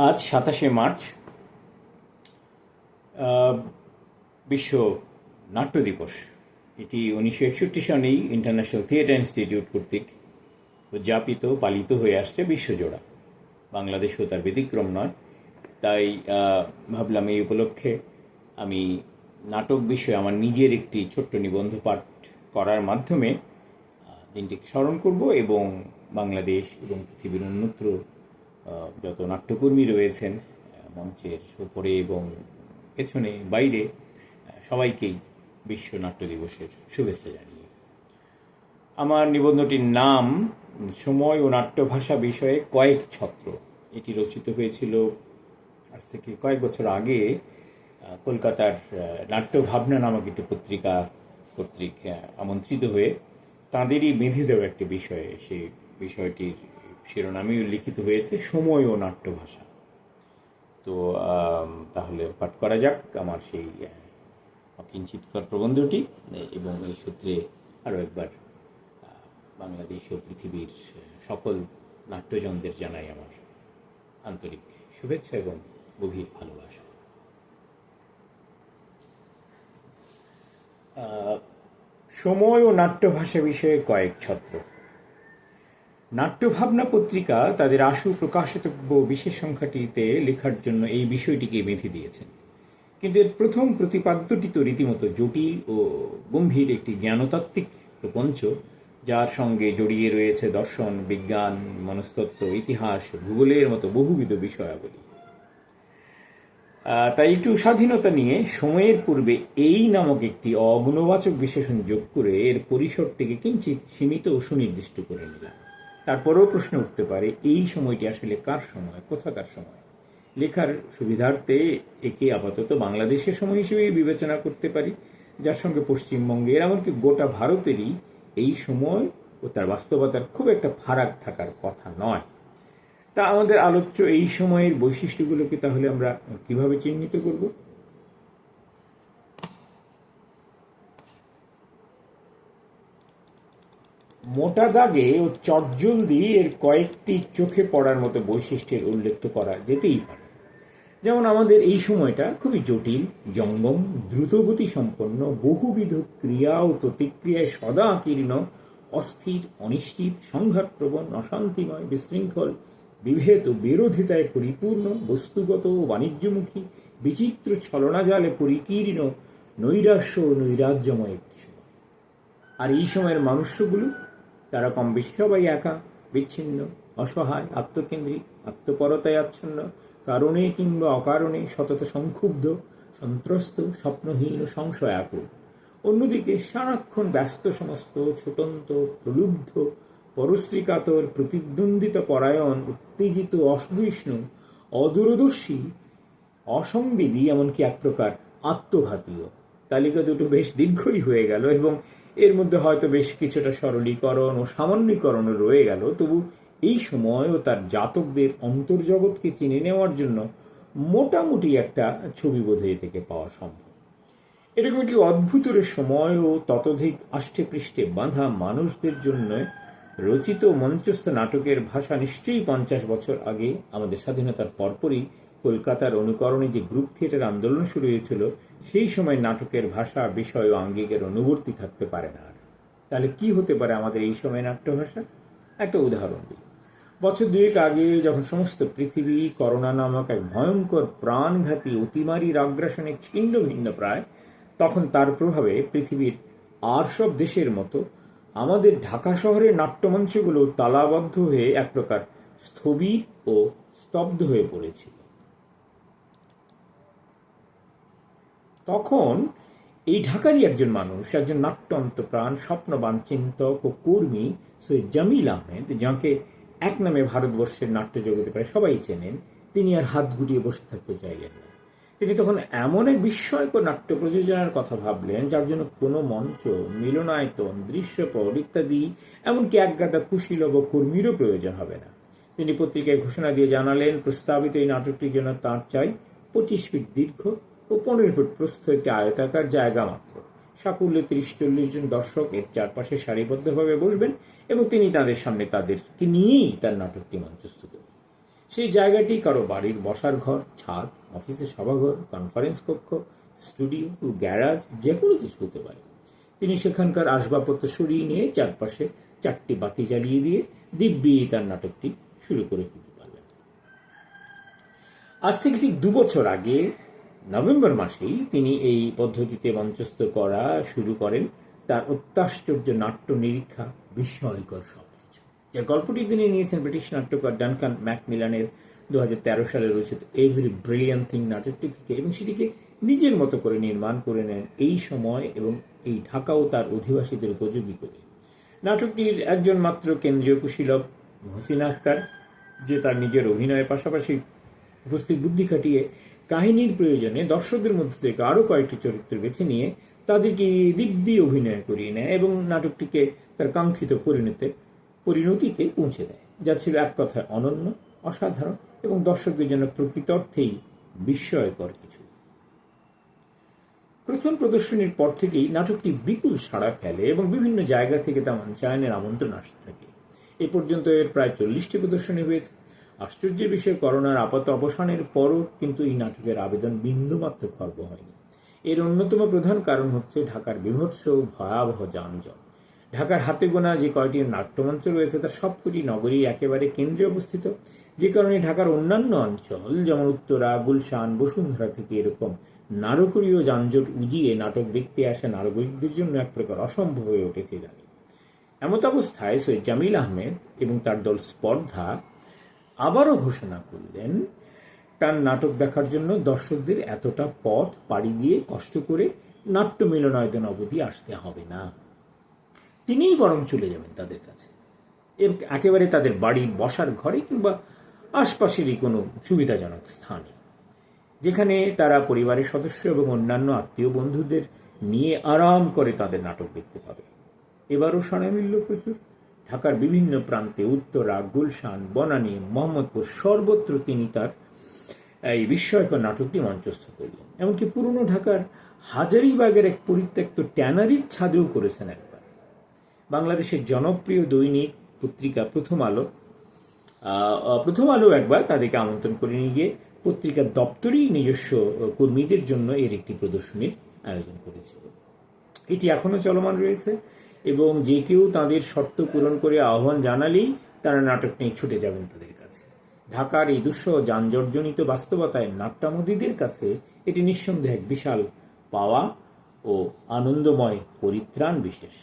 আজ 27শে মার্চ বিশ্ব নাট্য দিবস। এটি 1961 সনেই ইন্টারন্যাশনাল থিয়েটার ইনস্টিটিউট কর্তৃক উদযাপিত পালিত হয়ে আসছে বিশ্বজোড়া। বাংলাদেশেও তার ব্যতিক্রম নয়। তাই ভাবলাম এই উপলক্ষে আমি নাটক বিষয়ে আমার নিজের একটি ছোট্ট নিবন্ধ পাঠ করার মাধ্যমে দিনটিকে স্মরণ করব এবং বাংলাদেশ এবং পৃথিবীর অন্যত্র যত নাট্যকর্মী রয়েছেন মঞ্চের উপরে এবং পেছনে বাইরে সবাইকেই বিশ্ব নাট্য দিবসের শুভেচ্ছা জানিয়ে আমার নিবন্ধটির নাম সময় ও নাট্যভাষা বিষয়ে কয়েক ছত্র। এটি রচিত হয়েছিল আজ থেকে কয়েক বছর আগে কলকাতার নাট্যভাবনা নামক একটি পত্রিকা কর্তৃক আমন্ত্রিত হয়ে তাঁদেরই বেঁধে দেওয়া একটি বিষয়ে। সেই বিষয়টির শিরোনামেই উল্লিখিত হয়েছে সময় ও নাট্যভাষা। তো তাহলে পাঠ করা যাক আমার সেই অকিঞ্চিতকর প্রবন্ধটি এবং এই সূত্রে আরও একবার বাংলাদেশ ও পৃথিবীর সকল নাট্যজনদের জানাই আমার আন্তরিক শুভেচ্ছা এবং গভীর ভালোবাসা। সময় ও নাট্যভাষা বিষয়ে কয়েক ছত্র। নাট্যভাবনা পত্রিকা তাদের আশু প্রকাশিতব্য বিশেষ সংখ্যাটিতে লেখার জন্য এই বিষয়টিকে বেঁধে দিয়েছেন, কিন্তু এর প্রথম প্রতিপাদ্যটি তো রীতিমতো জটিল ও গম্ভীর একটি জ্ঞানতাত্ত্বিক প্রপঞ্চ, যার সঙ্গে জড়িয়ে রয়েছে দর্শন, বিজ্ঞান, মনস্তত্ত্ব, ইতিহাস, ভূগোলের মতো বহুবিধ বিষয়াবলী। তাই একটু স্বাধীনতা নিয়ে সময়ের পূর্বে এই নামক একটি অগুণবাচক বিশেষণ যোগ করে এর পরিসরটিকে কিঞ্চিত সীমিত ও সুনির্দিষ্ট করে নিলাম। তারপরেও প্রশ্ন উঠতে পারে, এই সময়টি আসলে কার সময়, কোথাকার সময়? লেখার সুবিধার্থে একে আপাতত বাংলাদেশের সময় হিসেবেই বিবেচনা করতে পারি, যার সঙ্গে পশ্চিমবঙ্গের এমনকি গোটা ভারতেরই এই সময় ও তার বাস্তবতার খুব একটা ফারাক থাকার কথা নয়। তা আমাদের আলোচ্য এই সময়ের বৈশিষ্ট্যগুলোকে তাহলে আমরা কিভাবে চিহ্নিত করব? মোটা দাগে ও চটজলদি এর কয়েকটি চোখে পড়ার মতো বৈশিষ্ট্যের উল্লেখ করা যেতেই পারে। যেমন আমাদের এই সময়টা খুবই জটিল, জঙ্গম, দ্রুতগতি সম্পন্ন, বহুবিধ ক্রিয়া ও প্রতিক্রিয়ায় সদা আকীর্ণ, অস্থির, অনিশ্চিত, সংঘাতপ্রবণ, অশান্তিময়, বিশৃঙ্খল, বিভেদ ও বিরোধিতায় পরিপূর্ণ, বস্তুগত ও বাণিজ্যমুখী, বিচিত্র ছলনাজালে পরিকীর্ণ, নৈরাশ্য ও নৈরাজ্যময় একটি সময়। আর এই সময়ের মানুষগুলো তারা কম বেশি সবাই একা, বিচ্ছিন্ন, অসহায়, আত্মকেন্দ্রিক, আত্মপরতায় আচ্ছন্ন, কারণে কিংবা অকারণে সতত সংক্ষুব্ধ, সন্ত্রস্ত, স্বপ্নহীন ও সংশয়াকুল। অন্যদিকে সারাক্ষণ ব্যস্ত সমস্ত, ছোটন্ত, প্রলুব্ধ, পরশ্রীকাতর, প্রতিদ্বন্দ্বিতা পরায়ণ, উত্তেজিত, অসহিষ্ণু, অদূরদর্শী, অসংবেদী, এমনকি এক প্রকার আত্মঘাতীয়। তালিকা দুটো বেশ দীর্ঘই হয়ে গেল এবং এর মধ্যে হয়তো বেশ কিছুটা সরলীকরণ ও সামান্যীকরণও রয়ে গেল। তবু এই সময় ও তার জাতকদের অন্তর্জগৎকে চিনে নেওয়ার জন্য মোটামুটি একটা ছবি বোধহয় থেকে পাওয়া সম্ভব। এরকম একটি অদ্ভুতর সময় ও ততোধিক আষ্টে পৃষ্ঠে বাঁধা মানুষদের জন্য রচিত মঞ্চস্থ নাটকের ভাষা নিশ্চয়ই 50 বছর আগে আমাদের স্বাধীনতার পরপরই কলকাতার অনুকরণে যে গ্রুপ থিয়েটার আন্দোলন শুরু হয়েছিল, সেই সময় নাটকের ভাষা, বিষয় ও আঙ্গিকের অনুবর্তী থাকতে পারে না। তাহলে কি হতে পারে আমাদের এই সময় নাট্যভাষা? একটা উদাহরণ দিই। বছর দুয়েক আগে যখন সমস্ত পৃথিবী করোনা নামক এক ভয়ঙ্কর প্রাণঘাতী অতিমারীর আগ্রাসনে ছিন্ন ভিন্ন প্রায়, তখন তার প্রভাবে পৃথিবীর আর সব দেশের মতো আমাদের ঢাকা শহরের নাট্যমঞ্চগুলো তালাবদ্ধ হয়ে এক প্রকার স্থবির ও স্তব্ধ হয়ে পড়েছিল। তখন এই ঢাকারই একজন মানুষ, একজন নাট্য অন্তপ্রাণ, স্বপ্নবান চিন্তক ও কর্মী সৈয়দ জামিল আহমেদ, যাঁকে এক নামে ভারতবর্ষের নাট্য জগতে প্রায় সবাই চেনেন, তিনি আর হাত গুটিয়ে বসে থাকতে চাইলেন না। তিনি তখন এমন এক বিস্ময়কর নাট্য প্রযোজনার কথা ভাবলেন, যার জন্য কোনো মঞ্চ, মিলনায়তন, দৃশ্যপট ইত্যাদি, এমনকি একগাদা কুশীলব কর্মীরও প্রয়োজন হবে না। তিনি পত্রিকায় ঘোষণা দিয়ে জানালেন, প্রস্তাবিত এই নাটকটির জন্য তাঁর চাই 25 ফিট দীর্ঘ ও 15 ফুট প্রস্থ একটি আয়তাকার জায়গা মাত্র। সাকুল্যে 30-40 জন দর্শক এর চারপাশে সারিবদ্ধভাবে বসবেন এবং তিনি তাদের সামনে তাদেরকে নিয়েই তার নাটকটি মঞ্চস্থ করবেন। সেই জায়গাটি কারো বাড়ির বসার ঘর, ছাদ, অফিসের সভাঘর, কনফারেন্স কক্ষ, স্টুডিও, গ্যারাজ, যে কোনো কিছু হতে পারে। তিনি সেখানকার আসবাবপত্র সরিয়ে নিয়ে চারপাশে 4টি বাতি জ্বালিয়ে দিয়ে দিব্যি তার নাটকটি শুরু করে দিতে পারলেন। আজ থেকে ঠিক 2 বছর আগে নভেম্বর মাসেই তিনি এই পদ্ধতিতে মঞ্চস্থ করা শুরু করেন তার অত্যাশ্চর্য নাট্য নিরীক্ষা বিস্ময়কর সবকিছু, যে গল্পটি তিনি নিয়েছেন ব্রিটিশ নাট্যকার ডানকান ম্যাকমিলানের 2013 সালে রচিত এভরি ব্রিলিয়ান্ট থিং নাটকটি থেকে, এবং সেটিকে নিজের মতো করে নির্মাণ করে নেন এই সময় এবং এই ঢাকা ও তার অধিবাসীদের উপযোগী করে। নাটকটির একজন মাত্র কেন্দ্রীয় কুশীলব মহসিনা আক্তার, যে তার নিজের অভিনয়ের পাশাপাশি উপস্থিত বুদ্ধি খাটিয়ে কাহিনীর প্রয়োজনে দর্শকদের মধ্যে থেকে আরও কয়েকটি চরিত্র বেছে নিয়ে তাদেরকে দিব্যি অভিনয় করিয়ে নেয় এবং নাটকটিকে তার কাঙ্ক্ষিত পরিণতিতে পৌঁছে দেয়, যা ছিল এক কথায় অনন্য, অসাধারণ এবং দর্শকদের জন্য প্রকৃত অর্থেই বিস্ময়কর কিছু। প্রথম প্রদর্শনীর পর থেকেই নাটকটি বিপুল সাড়া ফেলে এবং বিভিন্ন জায়গা থেকে তা মঞ্চায়নের আমন্ত্রণ আসতে থাকে। এ পর্যন্ত এর প্রায় 40টি প্রদর্শনী হয়েছে। আশ্চর্যের বিষয়, করোনার আপাত অবসানের পরও কিন্তু এই নাটকের আবেদন বিন্দুমাত্র খর্ব হয়নি। এর অন্যতম প্রধান কারণ হচ্ছে ঢাকার বীভৎস ভয়াবহ যানজট। ঢাকার হাতে গোনা যে কয়টি নাট্যমঞ্চ রয়েছে তার সবকটি নগরীর একেবারে কেন্দ্রে অবস্থিত, যে কারণে ঢাকার অন্যান্য অঞ্চল যেমন উত্তরা, গুলশান, বসুন্ধরা থেকে এরকম নারকীয় যানজট উজিয়ে নাটক দেখতে আসা নাগরিকদের জন্য এক প্রকার অসম্ভব হয়ে উঠেছে জানি। এমত অবস্থায় সৈয়দ জামিল আহমেদ এবং তার দল স্পর্ধা আবারও ঘোষণা করলেন তার নাটক দেখার জন্য দর্শকদের এতটা পথ পাড়ি দিয়ে কষ্ট করে নাট্য মিলনায়তন অবধি আসতে হবে না, তিনিই বরং চলে যাবেন তাদের কাছে, একেবারে তাদের বাড়ির বসার ঘরে কিংবা আশপাশেরই কোনো সুবিধাজনক স্থানে, যেখানে তারা পরিবারের সদস্য এবং অন্যান্য আত্মীয় বন্ধুদের নিয়ে আরাম করে তাদের নাটক দেখতে পাবে। এবারও সাড়া মিলল প্রচুর। ঢাকার বিভিন্ন প্রান্তে, উত্তরা, গুলশান, বনানী, মোহাম্মদপুর, সর্বত্র তিনি তার এই বিস্ময়কর নাটকটি মঞ্চস্থ করলেন। এমনকি পুরনো ঢাকার হাজারীবাগের এক পরিত্যক্ত ট্যানারির ছাদেও করেছেন একবার। বাংলাদেশের জনপ্রিয় দৈনিক পত্রিকা প্রথম আলো একবার তাদেরকে আমন্ত্রণ করে নিয়ে গিয়ে পত্রিকার দপ্তরই নিজস্ব কর্মীদের জন্য এর একটি প্রদর্শনীর আয়োজন করেছিল। এটি এখনও চলমান রয়েছে এবং যে কেউ তাদের শর্ত পূরণ করে আহ্বান জানালেই তারা নাটক নিয়ে ছুটে যাবেন তাদের কাছে। ঢাকার এই দুঃসহ যানজটজনিত বাস্তবতায় নাট্যামোদীদের কাছে এটি নিঃসন্দেহে এক বিশাল পাওয়া ও আনন্দময় পরিত্রাণ বিশেষ।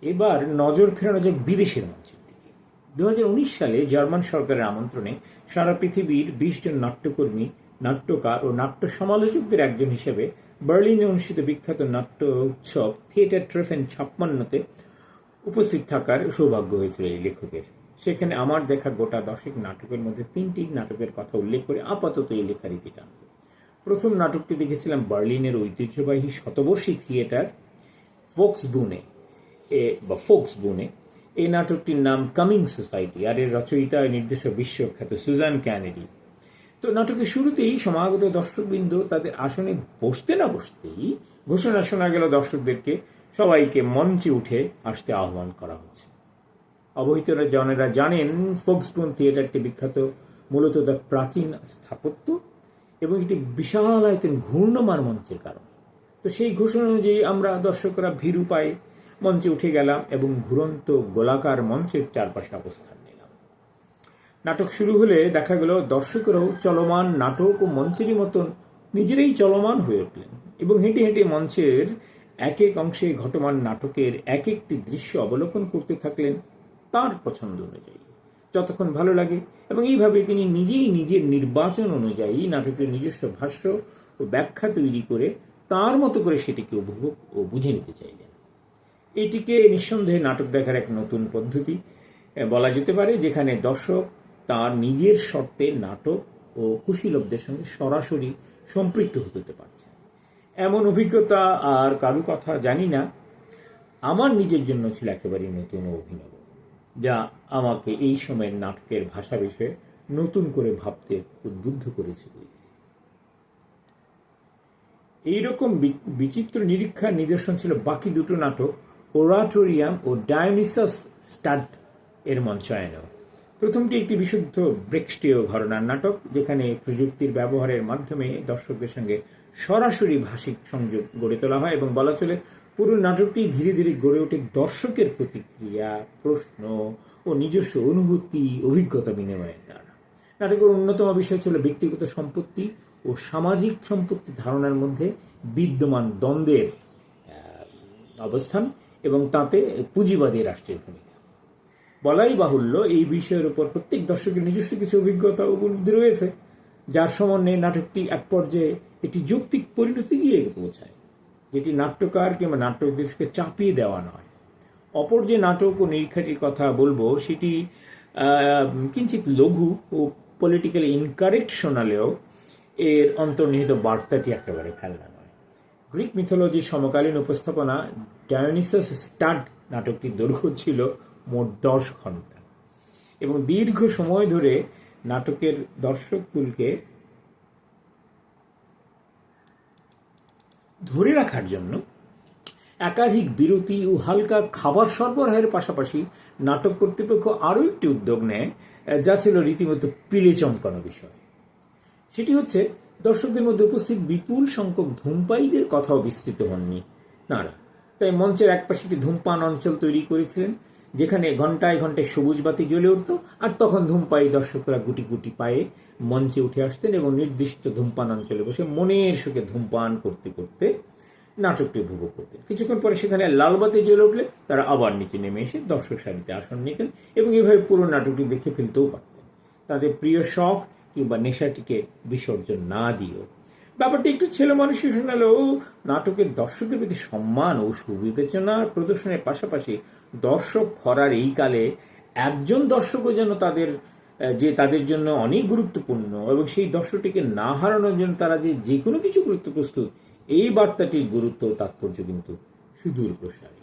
এবার নজর ফেরানো যাক বিদেশের মঞ্চের দিকে। 2019 সালে জার্মান সরকারের আমন্ত্রণে সারা পৃথিবীর 20 জন নাট্যকর্মী, নাট্যকার ও নাট্য সমালোচকদের একজন হিসেবে বার্লিনে অনুষ্ঠিত বিখ্যাত নাট্য উৎসব থিয়েটার ট্রেফেন 56-তে উপস্থিত থাকার সৌভাগ্য হয়েছিল এই লেখকের। সেখানে আমার দেখা গোটা 10 নাটকের মধ্যে 3টি নাটকের কথা উল্লেখ করে আপাতত এই লেখারীতি টানব। প্রথম নাটকটি দেখেছিলাম বার্লিনের ঐতিহ্যবাহী শতবর্ষী থিয়েটার ফোক্সবুনে। এই নাটকটির নাম কামিং সোসাইটি, আর এর রচয়িতা নির্দেশক বিশ্বখ্যাত সুজান ক্যানেডি। তো নাটকের শুরুতেই সমাগত দর্শকবৃন্দ তাদের আসনে বসতে না বসতেই ঘোষণা শোনা গেল দর্শকদেরকে সবাইকে মঞ্চে উঠে আসতে আহ্বান করা হচ্ছে। অবহিতরা জনেরা জানেন ফোক্সবুন থিয়েটারটি বিখ্যাত মূলত তার প্রাচীন স্থাপত্য এবং একটি বিশাল আয়তন ঘূর্ণমান মঞ্চের কারণে। তো সেই ঘোষণা অনুযায়ী আমরা দর্শকরা ভীরু পায়ে মঞ্চে উঠে গেলাম এবং ঘুরন্ত গোলাকার মঞ্চের চারপাশে অবস্থান নিলাম। নাটক শুরু হলে দেখা গেল দর্শকরাও চলমান নাটক ও মঞ্চেরই মতন নিজেরাই চলমান হয়ে উঠলেন এবং হেঁটে হেঁটে মঞ্চের এক এক অংশে ঘটমান নাটকের এক একটি দৃশ্য অবলোকন করতে থাকলেন তার পছন্দ অনুযায়ী, যতক্ষণ ভালো লাগে। এবং এইভাবে তিনি নিজেই নিজের নির্বাচন অনুযায়ী নাটকের নিজস্ব ভাষ্য ও ব্যাখ্যা তৈরি করে তার মতো করে সেটিকে উপভোগ ও বুঝে নিতে চাইলেন। এটিকে নিঃসন্দেহে নাটক দেখার এক নতুন পদ্ধতি বলা যেতে পারে, যেখানে দর্শক তার নিজের শর্তে নাটক ও কুশীলবদের সঙ্গে সরাসরি সম্পৃক্ত হতে পারছে। এমন অভিজ্ঞতা আর কারো কথা জানি না। আমার নিজের জন্য ছিল একেবারেই নতুন ও অভিনব, যা আমাকে এই সময়ের নাটকের ভাষা বিষয়ে নতুন করে ভাবতে উদ্বুদ্ধ করেছে। এইরকম বিচিত্র নিরীক্ষার নিদর্শন ছিল বাকি দুটো নাটক ওরাটোরিয়াম ও ডায়োনিসাস স্টাড এর মঞ্চায়নেও। প্রথমটি একটি বিশুদ্ধ ব্রেক্সটীয় ঘরানার নাটক, যেখানে প্রযুক্তির ব্যবহারের মাধ্যমে দর্শকদের সঙ্গে সরাসরি ভাষিক সংযোগ গড়ে তোলা হয় এবং বলা চলে পুরো নাটকটি ধীরে ধীরে গড়ে ওঠে দর্শকের প্রতিক্রিয়া, প্রশ্ন ও নিজস্ব অনুভূতি, অভিজ্ঞতা বিনিময়ের দ্বারা। নাটকের অন্যতম বিষয় ছিল ব্যক্তিগত সম্পত্তি ও সামাজিক সম্পত্তি ধারণার মধ্যে বিদ্যমান দ্বন্দ্বের অবস্থান এবং তাতে পুঁজিবাদী রাষ্ট্রের ভূমিকা। বলাই বাহুল্য, এই বিষয়ের উপর প্রত্যেক দর্শকের নিজস্ব কিছু অভিজ্ঞতা ও উপলব্ধি রয়েছে, যার সমন্বয়ে নাটকটি এক পর্যায়ে একটি যৌক্তিক পরিণতি গিয়ে পৌঁছায়, যেটি নাট্যকার কিংবা নাট্যদর্শককে চাপিয়ে দেওয়া নয়। অপর যে নাটক ও নিরীক্ষাটির কথা বলবো, সেটি কিঞ্চিত লঘু ও পলিটিক্যালি ইনকারেক্ট শোনালেও এর অন্তর্নিহিত বার্তাটি একেবারে ফেলনা নয়। গ্রিক মিথোলজির সমকালীন উপস্থাপনা ডায়োনিসাস স্টাড নাটকটির দৈর্ঘ্য ছিল মোট 10 ঘন্টা এবং দীর্ঘ সময় ধরে নাটকের দর্শককুলকে ধরে রাখার জন্য একাধিক বিরতি ও হালকা খাবার সরবরাহের পাশাপাশি নাটক কর্তৃপক্ষ আরও একটি উদ্যোগ নেয়, যা ছিল রীতিমতো পিলে চমকানো বিষয়। সেটি হচ্ছে দর্শকদের মধ্যে উপস্থিত বিপুল সংখ্যক ধূমপায়ীদের কথাও বিস্তৃত হননি তাঁরা। তাই মঞ্চের একপাশে একটি ধূমপান অঞ্চল তৈরি করেছিলেন, যেখানে ঘন্টায় ঘন্টায় সবুজ বাতি জ্বলে উঠত, আর তখন ধূমপায়ী দর্শকরা গুটি গুটি পায়ে মঞ্চে উঠে আসতেন এবং নির্দিষ্ট ধূমপান অঞ্চলে বসে মনের সুখে ধূমপান করতে করতে নাটকটি উপভোগ করতেন। কিছুক্ষণ পরে সেখানে লাল বাতি জ্বলে উঠলে তারা আবার নিচে নেমে এসে দর্শক সারিতে আসন নিতেন এবং এভাবে পুরো নাটকটি দেখে ফেলতেও পারতেন, তাদের প্রিয় শখ কিংবা নেশাটিকে বিসর্জন না দিয়েও। ব্যাপারটি একটু ছেলে মানুষই শোনালেও নাটকের দর্শকের প্রতি সম্মান ও সুবিবেচনা প্রদর্শনের পাশাপাশি দর্শক খরার এই কালে একজন দর্শকও যেন তাদের জন্য অনেক গুরুত্বপূর্ণ এবং সেই দর্শকটিকে না হারানোর জন্য তারা যে কোনো কিছু গুরুত্ব প্রস্তুত, এই বার্তাটির গুরুত্ব তাৎপর্য কিন্তু সুদূর প্রসারী।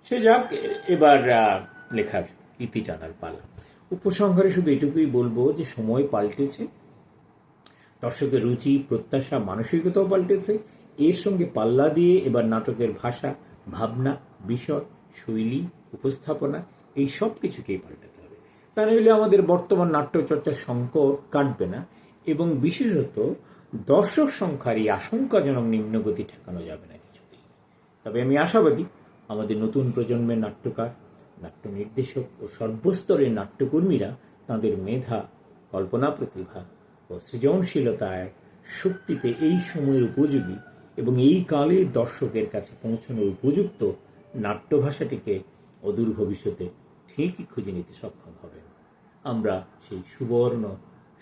সে যাক, এবার লেখার ইতি টানার পালা। উপসংহারে শুধু এটুকুই বলবো যে সময় পাল্টেছে, দর্শকের রুচি, প্রত্যাশা, মানসিকতাও পাল্টেছে। এর সঙ্গে পাল্লা দিয়ে এবার নাটকের ভাষা, ভাবনা, বিষয়, শৈলী, উপস্থাপনা এই সব কিছুকেই পাল্টাতে হবে। তা নইলে আমাদের বর্তমান নাট্যচর্চার সংকট কাটবে না এবং বিশেষত দর্শক সংখ্যার এই আশঙ্কাজনক নিম্নগতি ঠেকানো যাবে না কিছুতেই। তবে আমি আশাবাদী আমাদের নতুন প্রজন্মের নাট্যকার, নাট্য নির্দেশক ও সর্বস্তরের নাট্যকর্মীরা তাঁদের মেধা, কল্পনা প্রতিভা ও সৃজনশীলতায় শক্তিতে এই সময়ের উপযোগী এবং এই কালে দর্শকের কাছে পৌঁছানোর উপযুক্ত নাট্যভাষাটিকে অদূর ভবিষ্যতে ঠিকই খুঁজে নিতে সক্ষম হবেন। আমরা সেই সুবর্ণ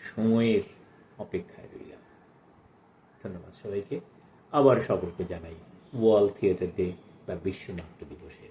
সময়ের অপেক্ষায় রইলাম। ধন্যবাদ সবাইকে। আবার সকলকে জানাই ওয়ার্ল্ড থিয়েটার ডে বা বিশ্ব নাট্য দিবসে